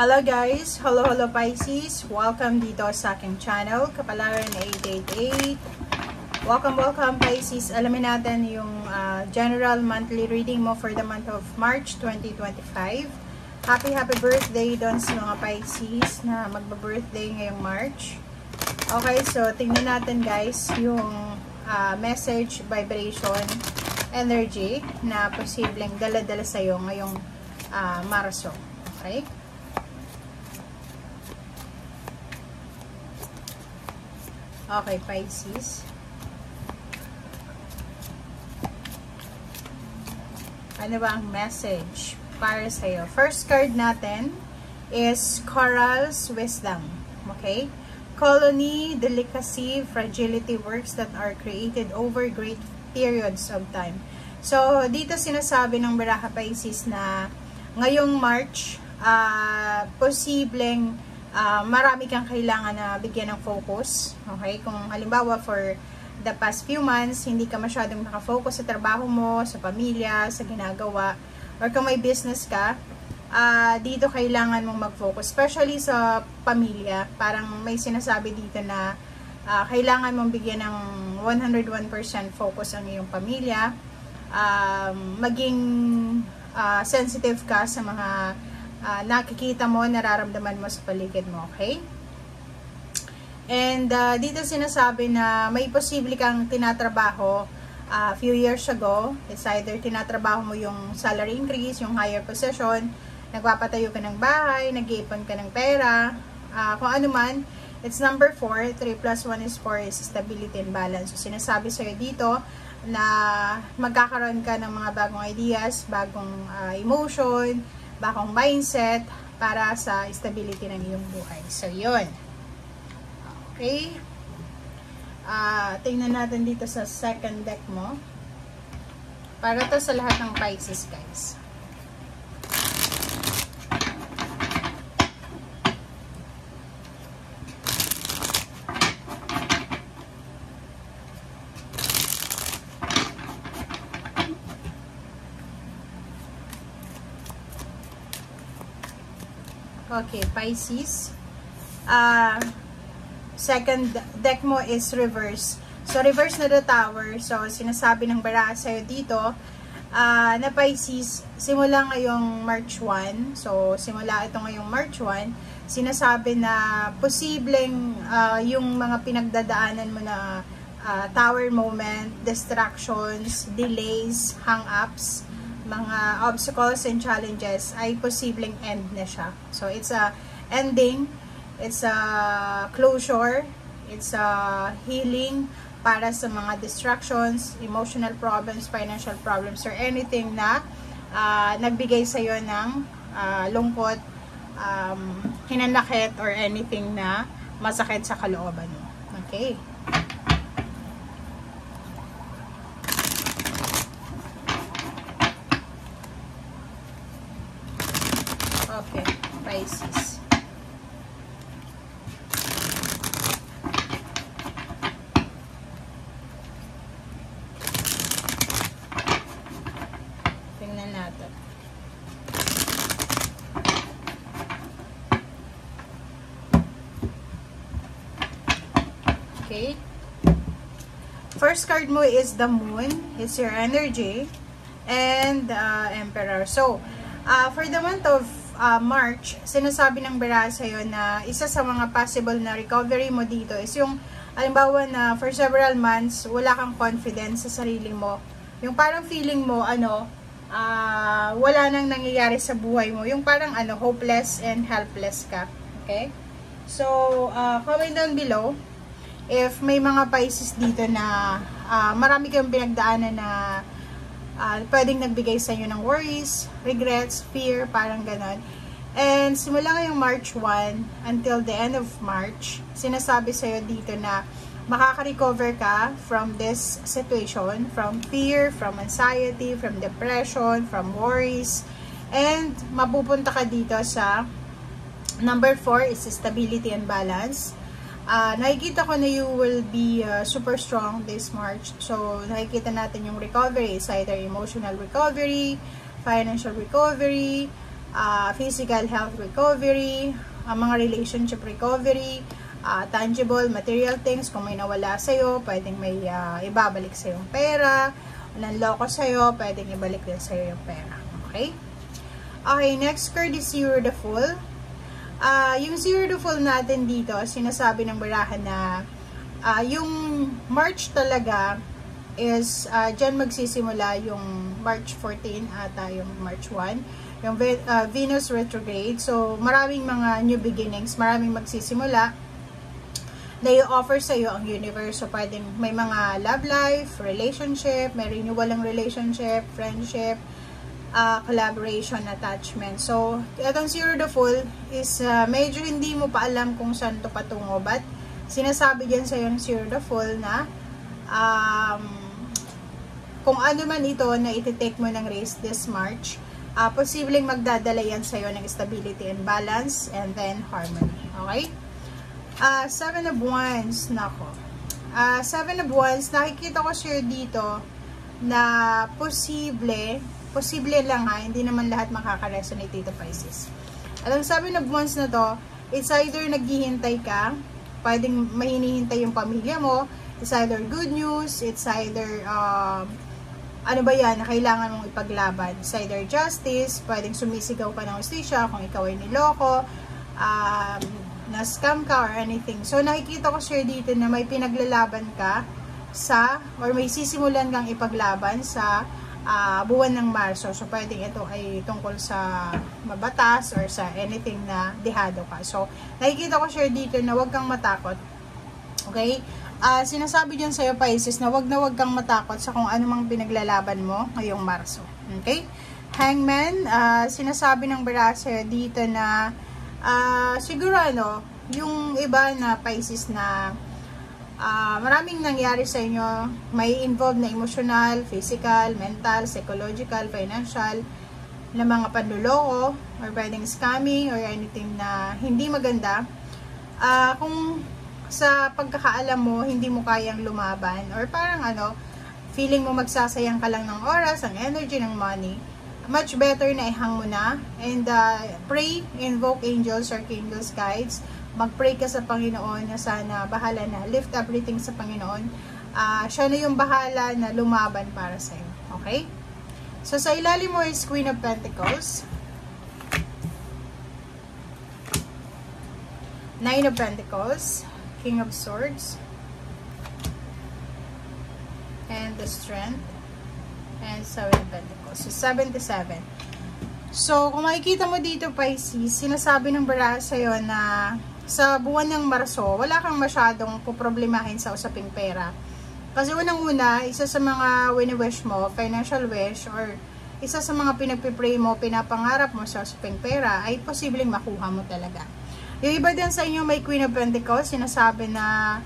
Hello guys! Hello Pisces! Welcome dito sa aking channel, Kapalaran 888. Welcome Pisces! Alamin natin yung general monthly reading mo for the month of March 2025. Happy birthday doon sa mga Pisces na magba-birthday ngayong March. Okay, so tingnan natin guys yung message, vibration, energy na posibleng dala-dala sa'yo ngayong Marso. Okay? Okay, Pisces. Ano ba ang message para sa'yo? First card natin is Coral's Wisdom. Okay? Colony, delicacy, fragility works that are created over great periods of time. So, dito sinasabi ng Baraha Pisces na ngayong March, posibleng marami kang kailangan na bigyan ng focus. Okay? Kung halimbawa for the past few months, hindi ka masyadong nakafocus sa trabaho mo, sa pamilya, sa ginagawa, or kung may business ka, dito kailangan mong mag-focus. Especially sa pamilya. Parang may sinasabi dito na kailangan mong bigyan ng 101% focus ang iyong pamilya. Maging sensitive ka sa mga nakikita mo, nararamdaman mo sa paligid mo, okay? And dito sinasabi na may posible kang tinatrabaho few years ago. It's either tinatrabaho mo yung salary increase, yung higher position, nagpapatayo ka ng bahay, nag-iipon ka ng pera, kung ano man. It's number 4, 3 plus 1 is 4 is stability and balance. So sinasabi sa'yo dito na magkakaroon ka ng mga bagong ideas, bagong emotion, bagong mindset para sa stability ng iyong buhay. So, yun. Okay. Tingnan natin dito sa second deck mo. Para to sa lahat ng Pisces, guys. Okay, Pisces. Second deck mo is reverse. So, reverse na the tower. So, sinasabi ng Baraha sa'yo dito na Pisces, simula ngayong March 1. So, simula ito ngayong March 1. Sinasabi na posibleng yung mga pinagdadaanan mo na tower moment, distractions, delays, hang-ups, mga obstacles and challenges ay posibleng end na siya. So, it's a ending, it's a closure, it's a healing para sa mga distractions, emotional problems, financial problems, or anything na nagbigay sa'yo ng lungkot, hinanakit, or anything na masakit sa kalooban mo. Okay? Okay, Pisces. Tingnan natin. Okay. First card mo is the Moon. It's your energy. And Emperor. So, for the month of March, sinasabi ng Baraha sa'yo na isa sa mga possible na recovery mo dito is yung, halimbawa na for several months, wala kang confidence sa sarili mo. Yung parang feeling mo, wala nang nangyayari sa buhay mo. Yung parang, hopeless and helpless ka. Okay? So, comment down below if may mga Pisces dito na marami kang pinagdaanan na pwedeng nagbigay sa inyo ng worries, regrets, fear, parang ganon. And simula ngayong March 1 until the end of March, sinasabi sa'yo dito na makaka-recover ka from this situation, from fear, from anxiety, from depression, from worries, and mapupunta ka dito sa number 4 is stability and balance. Nakikita ko na you will be super strong this March. So, nakikita natin yung recovery. It's either emotional recovery, financial recovery, physical health recovery, mga relationship recovery, tangible, material things, kung may nawala sa'yo, pwedeng may ibabalik sa'yo yung pera, nanloko sa'yo, pwedeng ibalik din sa'yo yung pera. Okay? Okay, next card is Zero the Fool. Yung Zero the Fool natin dito, sinasabi ng barahan na yung March talaga is dyan magsisimula yung March 14 ata yung March 1, yung Venus retrograde. So maraming mga new beginnings, maraming magsisimula na i-offer sa iyo ang universe. So pwedeng may mga love life, relationship, may renewal ng relationship, friendship, collaboration, attachment. So itong Zero the Fool is medyo hindi mo pa alam kung saan to patungo, but sinasabi dyan sa yung Zero the Fool na kung ano man ito na iti-take mo ng risk this March, posibleng magdadala yan sa iyo ng stability and balance and then harmony. Okay? Seven of Wands, nako. Seven of Wands, nakikita ko sure dito na posible lang hindi naman lahat makaka-resonate dito, Pisces. Alam, Seven of Wands na to, it's either naghihintay ka, pwedeng mahinihintay yung pamilya mo, it's either good news, it's either ano ba yan na kailangan mong ipaglaban, it's either justice, pwedeng sumisigaw ka ng hustisya kung ikaw ay niloko, na-scam ka or anything. So nakikita ko sure dito na may pinaglalaban ka or may sisimulan kang ipaglaban sa buwan ng Marso. So pwedeng ito ay tungkol sa mabatas or sa anything na dehado ka. So nakikita ko sure dito na wag kang matakot. Okay? Sinasabi dyan sa'yo, Pisces, na wag kang matakot sa kung anumang pinaglalaban mo ngayong Marso. Okay? Hangman, sinasabi ng Barasa dito na siguro yung iba na Pisces na maraming nangyari sa inyo, may involved na emotional, physical, mental, psychological, financial, na mga panluloko, or pwedeng scamming, or anything na hindi maganda. Kung sa pagkakaalam mo, hindi mo kayang lumaban, or parang feeling mo magsasayang ka lang ng oras, ng energy, ng money, much better na ihang mo na, and pray, invoke angels, archangels, guides, mag-pray ka sa Panginoon na sana bahala na, lift everything sa Panginoon, siya na yung bahala na lumaban para sa'yo. Okay? So sa ilalim mo is Queen of Pentacles, Nine of Pentacles, King of Swords, and the Strength, and Seven of Pentacles. So, 77. So, kung makikita mo dito, Pisces, sinasabi ng Barasa sa'yo na sa buwan ng Marso, wala kang masyadong puproblemahin sa usaping pera. Kasi unang-una, isa sa mga wini-wish mo, financial wish, or isa sa mga pinagpipray mo, pinapangarap mo sa usaping pera, ay posibleng makuha mo talaga. Yung iba din sa inyo may Queen of Pentacles, sinasabi na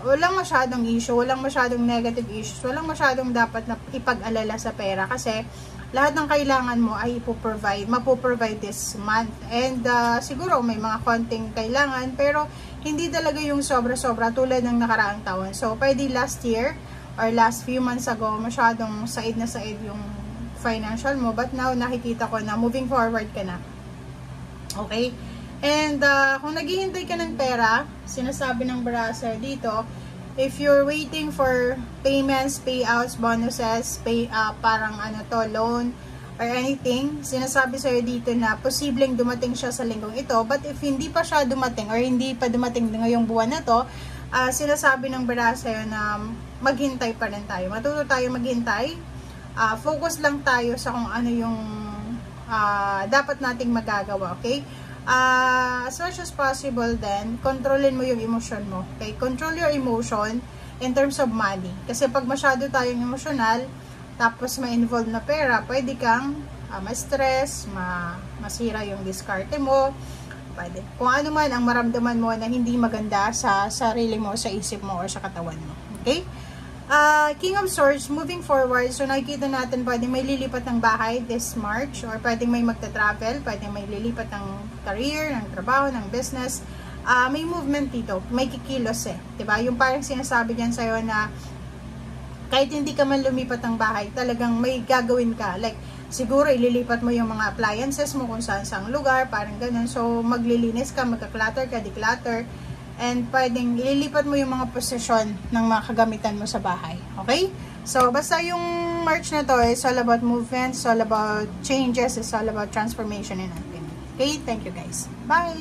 walang masyadong issue, walang masyadong negative issues, walang masyadong dapat na ipag-alala sa pera kasi lahat ng kailangan mo ay mapoprovide this month. And siguro may mga konting kailangan pero hindi talaga yung sobra-sobra tulad ng nakaraang taon. So pwede last year or last few months ago masyadong said na said yung financial mo, but now nakikita ko na moving forward ka na. Okay? And kung naghihintay ka ng pera, sinasabi ng Barasa dito, if you're waiting for payments, payouts, bonuses, parang loan or anything, sinasabi sa'yo dito na posibleng dumating siya sa linggong ito. But if hindi pa siya dumating or hindi pa dumating ngayong buwan na to, sinasabi ng Barasa sa'yo na maghintay pa rin tayo. Matuto tayo maghintay. Focus lang tayo sa kung ano yung dapat nating magagawa, okay? As much as possible then, kontrolin mo yung emotion mo. Okay? Control your emotion in terms of money. Kasi pag masyado tayong emotional, tapos ma-involve na pera, pwede kang ma-stress, masira yung diskarte mo. Pwede. Kung ano man ang maramdaman mo na hindi maganda sa sarili mo, sa isip mo, or sa katawan mo. Okay? King of Swords, moving forward, so nakikita natin pwedeng may lilipat ng bahay this March, or pwedeng may magta-travel, pwedeng may lilipat ng career, ng trabaho, ng business. May movement dito, may kikilos diba? Yung parang sinasabi dyan sa'yo na kahit hindi ka man lumipat ng bahay, talagang may gagawin ka. Like, siguro ililipat mo yung mga appliances mo kung saan saang lugar, parang ganun. So, maglilinis ka, magka-clutter ka, declutter, and pwedeng ililipat mo yung mga posisyon ng mga kagamitan mo sa bahay. Okay? So, basta yung March na to is all about movements, all about changes, it's all about transformation in natin. Okay? Thank you guys. Bye!